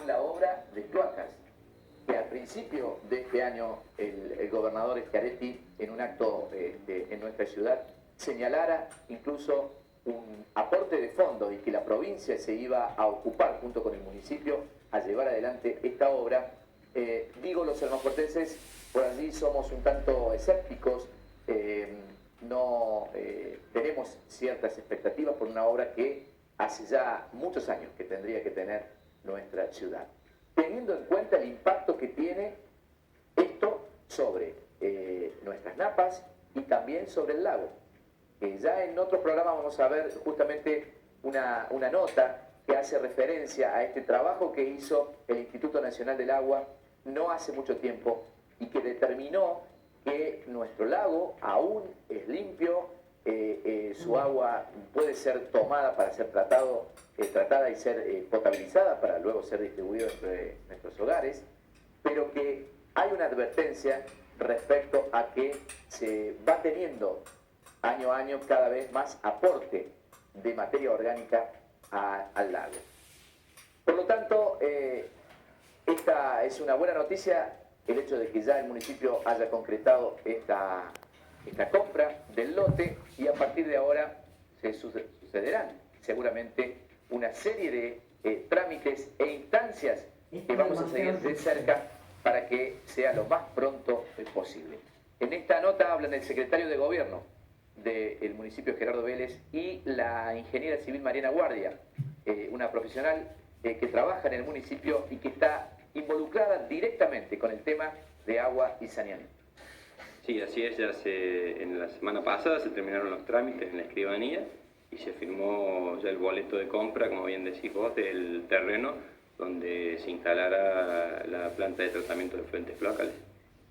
la obra de cloacas, que al principio de este año el gobernador Schiaretti, en un acto en nuestra ciudad, señalara incluso un aporte de fondos y que la provincia se iba a ocupar junto con el municipio a llevar adelante esta obra. Digo, los hermoportenses por allí somos un tanto escépticos, no tenemos ciertas expectativas por una obra que hace ya muchos años que tendría que tener nuestra ciudad, teniendo en cuenta el impacto que tiene esto sobre nuestras napas y también sobre el lago. Ya en otro programa vamos a ver justamente una nota que hace referencia a este trabajo que hizo el Instituto Nacional del Agua no hace mucho tiempo y que determinó que nuestro lago aún es limpio, su agua puede ser tomada para ser tratada y ser potabilizada para luego ser distribuida entre nuestros hogares, pero que hay una advertencia respecto a que se va teniendo año a año cada vez más aporte de materia orgánica al lago. Por lo tanto, esta es una buena noticia, el hecho de que ya el municipio haya concretado esta compra del lote, y a partir de ahora se sucederán seguramente una serie de trámites e instancias que vamos a seguir de cerca para que sea lo más pronto posible. En esta nota hablan el secretario de Gobierno del municipio Gerardo Vélez y la ingeniera civil Mariana Guardia, una profesional que trabaja en el municipio y que está involucrada directamente con el tema de agua y saneamiento. Sí, así es, en la semana pasada se terminaron los trámites en la escribanía y se firmó ya el boleto de compra, como bien decís vos, del terreno donde se instalará la planta de tratamiento de efluentes cloacales.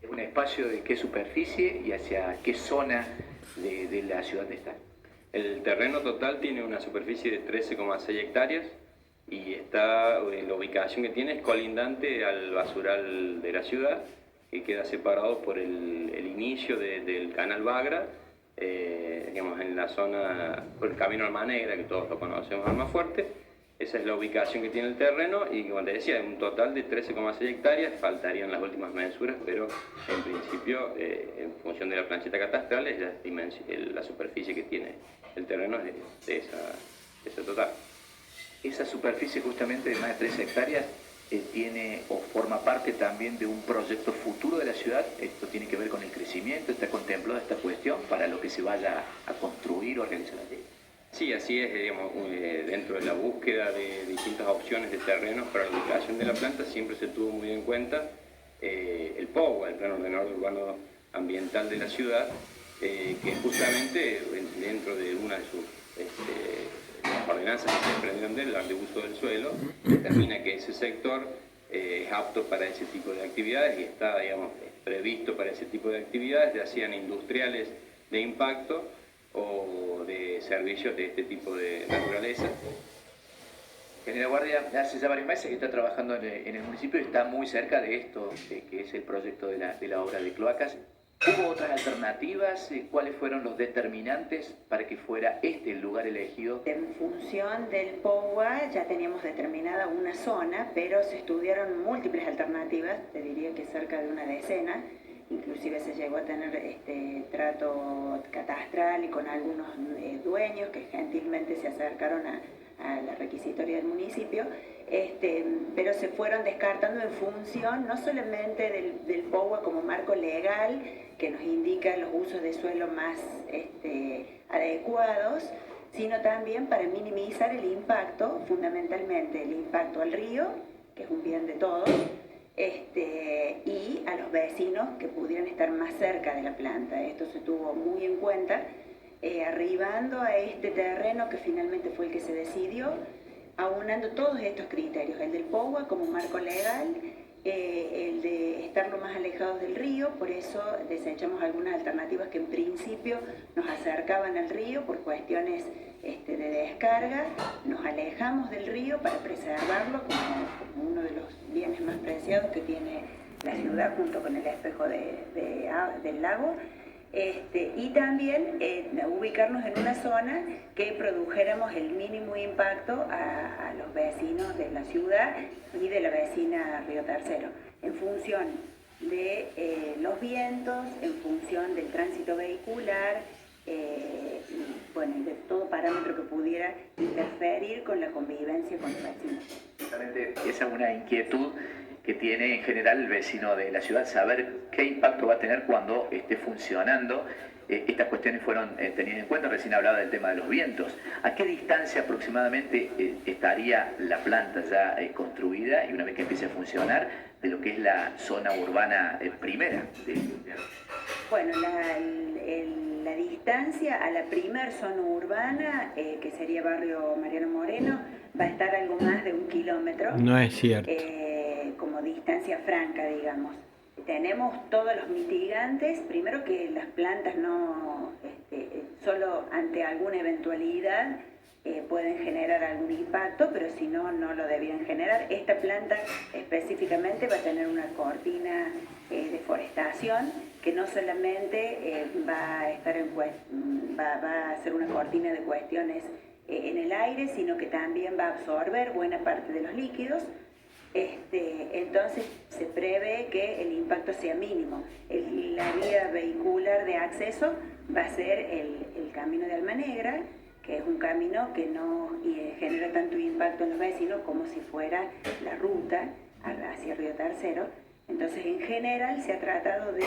¿Un espacio de qué superficie y hacia qué zona de la ciudad está? El terreno total tiene una superficie de 13,6 hectáreas y la ubicación que tiene es colindante al basural de la ciudad, que queda separado por el inicio del canal Bagra, digamos, en la zona, por el camino Almanegra, que todos lo conocemos, Almafuerte. Esa es la ubicación que tiene el terreno y, como te decía, un total de 13,6 hectáreas, faltarían las últimas mensuras, pero en principio, en función de la plancheta catastral, es la superficie que tiene el terreno es de esa total. Esa superficie justamente de más de 13 hectáreas tiene o forma parte también de un proyecto futuro de la ciudad. Esto tiene que ver con el crecimiento, está contemplada esta cuestión para lo que se vaya a construir o a realizar allí. Sí, así es, digamos, dentro de la búsqueda de distintas opciones de terrenos para la ubicación de la planta siempre se tuvo muy en cuenta el POA, el Plan Ordenador Urbano Ambiental de la ciudad, que justamente dentro de una de sus las ordenanzas que se desprendieron del de uso del suelo, determina que ese sector es apto para ese tipo de actividades y está, digamos, previsto para ese tipo de actividades, ya sean industriales de impacto o de servicios de este tipo de naturaleza. Ingeniera Guardia, hace ya varios meses que está trabajando en el municipio y está muy cerca de esto, que es el proyecto de la obra de cloacas. ¿Hubo otras alternativas? ¿Cuáles fueron los determinantes para que fuera este el lugar elegido? En función del POA ya teníamos determinada una zona, pero se estudiaron múltiples alternativas, te diría que cerca de una decena. Inclusive se llegó a tener trato catastral y con algunos dueños que gentilmente se acercaron a la requisitoria del municipio, pero se fueron descartando en función no solamente del POA como marco legal que nos indica los usos de suelo más adecuados, sino también para minimizar el impacto, fundamentalmente el impacto al río, que es un bien de todos, y a los vecinos que pudieran estar más cerca de la planta. Esto se tuvo muy en cuenta, arribando a este terreno que finalmente fue el que se decidió, aunando todos estos criterios, el del POA como marco legal, el de estar lo más alejados del río, por eso desechamos algunas alternativas que en principio nos acercaban al río por cuestiones de descarga, nos alejamos del río para preservarlo como uno de los bienes más preciados que tiene la ciudad junto con el espejo del lago, Y también ubicarnos en una zona que produjéramos el mínimo impacto a los vecinos de la ciudad y de la vecina Río Tercero, en función de los vientos, en función del tránsito vehicular, bueno, de todo parámetro que pudiera interferir con la convivencia con los vecinos. Justamente esa es una inquietud que tiene en general el vecino de la ciudad, saber qué impacto va a tener cuando esté funcionando. Estas cuestiones fueron tenidas en cuenta, recién hablaba del tema de los vientos. ¿A qué distancia aproximadamente estaría la planta ya construida y una vez que empiece a funcionar de lo que es la zona urbana primera? Bueno, la distancia a la primer zona urbana, que sería barrio Mariano Moreno, va a estar algo más de 1 kilómetro. No es cierto. Como distancia franca, digamos. Tenemos todos los mitigantes, primero que las plantas no, solo ante alguna eventualidad pueden generar algún impacto, pero si no, no lo debían generar. Esta planta específicamente va a tener una cortina de forestación que no solamente va a estar va a ser una cortina de cuestiones en el aire, sino que también va a absorber buena parte de los líquidos. Entonces se prevé que el impacto sea mínimo. La vía vehicular de acceso va a ser el camino de Alma Negra, que es un camino que no genera tanto impacto en los vecinos como si fuera la ruta hacia Río Tercero. Entonces, en general, se ha tratado de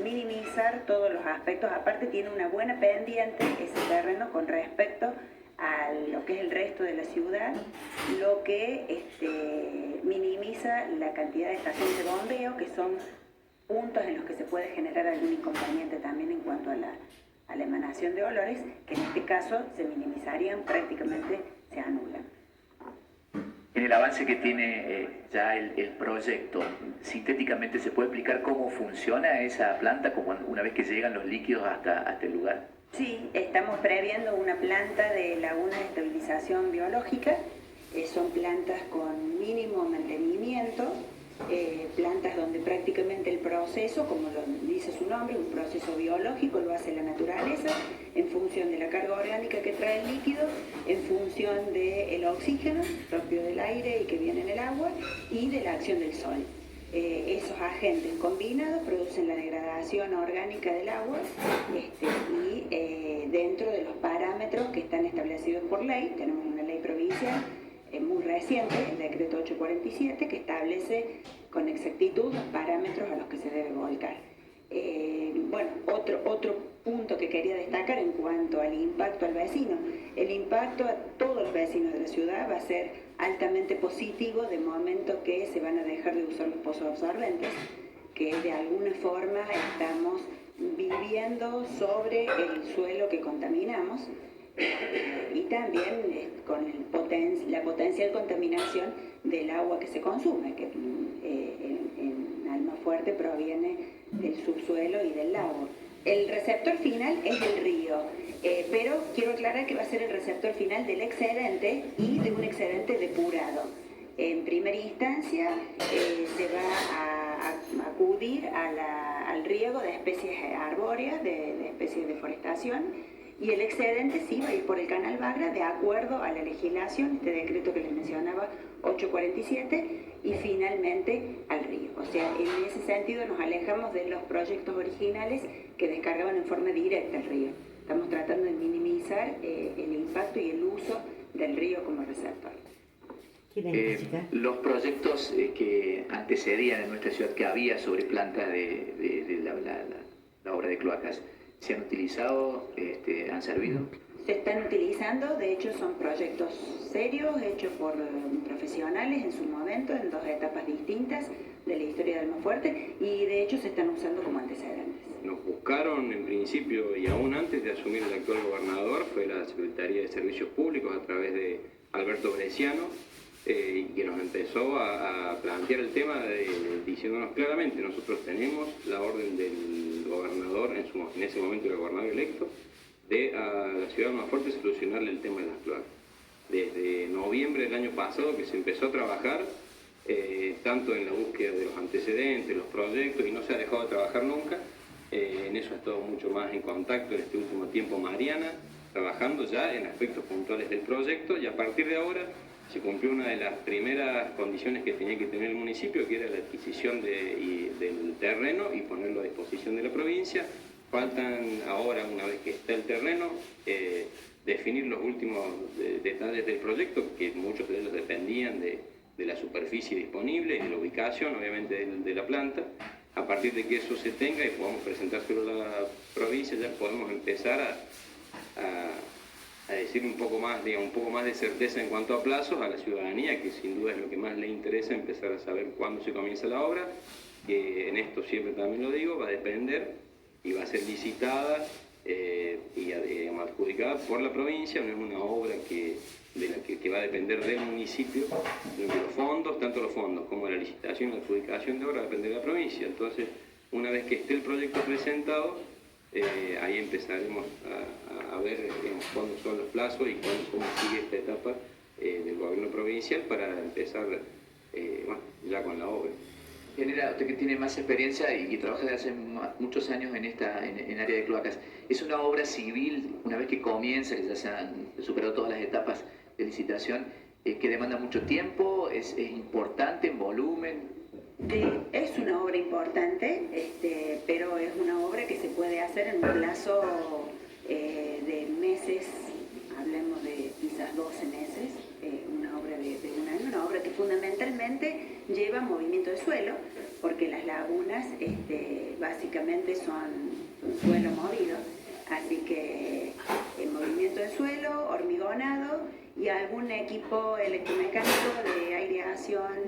minimizar todos los aspectos. Aparte, tiene una buena pendiente ese terreno con respecto a lo que es el resto de la ciudad, lo que minimiza la cantidad de estaciones de bombeo, que son puntos en los que se puede generar algún inconveniente también en cuanto a la emanación de olores, que en este caso se minimizarían, prácticamente se anulan. En el avance que tiene ya el proyecto, sintéticamente se puede explicar cómo funciona esa planta una vez que llegan los líquidos hasta el lugar. Sí, estamos previendo una planta de laguna de estabilización biológica. Son plantas con mínimo mantenimiento, plantas donde prácticamente el proceso, como lo dice su nombre, un proceso biológico, lo hace la naturaleza en función de la carga orgánica que trae el líquido, en función del oxígeno propio del aire y que viene en el agua y de la acción del sol. Esos agentes combinados producen la degradación orgánica del agua y dentro de los parámetros que están establecidos por ley, tenemos una ley provincial muy reciente, el decreto 847, que establece con exactitud los parámetros a los que se debe volcar. Bueno, otro punto que quería destacar en cuanto al impacto al vecino. El impacto a todos los vecinos de la ciudad va a ser altamente positivo de momento que se van a dejar de usar los pozos absorbentes, que de alguna forma estamos viviendo sobre el suelo que contaminamos, y también con la potencial contaminación del agua que se consume, que en Almafuerte proviene del subsuelo y del lago. El receptor final es el río, pero quiero aclarar que va a ser el receptor final del excedente y de un excedente depurado. En primera instancia se va a acudir al riego de especies arbóreas, de especies de forestación, y el excedente sí va a ir por el canal Bagra de acuerdo a la legislación, este decreto que les mencionaba, 847, y finalmente al río. O sea, en ese sentido nos alejamos de los proyectos originales que descargaban en forma directa el río. Estamos tratando de minimizar el impacto y el uso del río como receptor. Los proyectos que antecedían en nuestra ciudad que había sobre plantas de la obra de cloacas, ¿se han utilizado? ¿Han servido? Se están utilizando, de hecho son proyectos serios, hechos por profesionales en su momento, en 2 etapas distintas de la historia de Almafuerte, y de hecho se están usando como antecedentes. Nos buscaron en principio y aún antes de asumir el actual gobernador, fue la Secretaría de Servicios Públicos a través de Alberto Bresciano, que nos empezó a plantear el tema diciéndonos claramente, nosotros tenemos la orden del gobernador, en ese momento el gobernador electo, de a la ciudad de Almafuerte solucionarle el tema de las cloacas. Desde noviembre del año pasado que se empezó a trabajar, tanto en la búsqueda de los antecedentes, los proyectos, y no se ha dejado de trabajar nunca, En eso ha estado mucho más en contacto en este último tiempo Mariana, trabajando ya en aspectos puntuales del proyecto, y a partir de ahora se cumplió una de las primeras condiciones que tenía que tener el municipio, que era la adquisición del terreno y ponerlo a disposición de la provincia. Faltan ahora, una vez que está el terreno, definir los últimos detalles del proyecto, que muchos de ellos dependían de la superficie disponible y de la ubicación, obviamente, de la planta. A partir de que eso se tenga y podamos presentárselo a la provincia, ya podemos empezar a decir un poco más de certeza en cuanto a plazos a la ciudadanía, que sin duda es lo que más le interesa, empezar a saber cuándo se comienza la obra, que en esto siempre también lo digo, va a depender y va a ser licitada y adjudicada por la provincia, no es una obra que va a depender del municipio, de los fondos, tanto los fondos como la licitación y la adjudicación de obra va a depender de la provincia. Entonces, una vez que esté el proyecto presentado, ahí empezaremos a ver cuándo son los plazos y cómo sigue esta etapa del gobierno provincial para empezar ya con la obra. Genera, usted que tiene más experiencia y trabaja desde hace muchos años en área de cloacas, ¿es una obra civil, una vez que comienza, que ya se han superado todas las etapas de licitación, que demanda mucho tiempo, es importante en volumen? Es una obra importante, pero es una obra que se puede hacer en un plazo de meses, hablemos de quizás 12 meses, una obra de un año, una obra que fundamentalmente lleva movimiento de suelo, porque las lagunas básicamente son un suelo movido, así que el movimiento de suelo, hormigonado y algún equipo electromecánico de aireación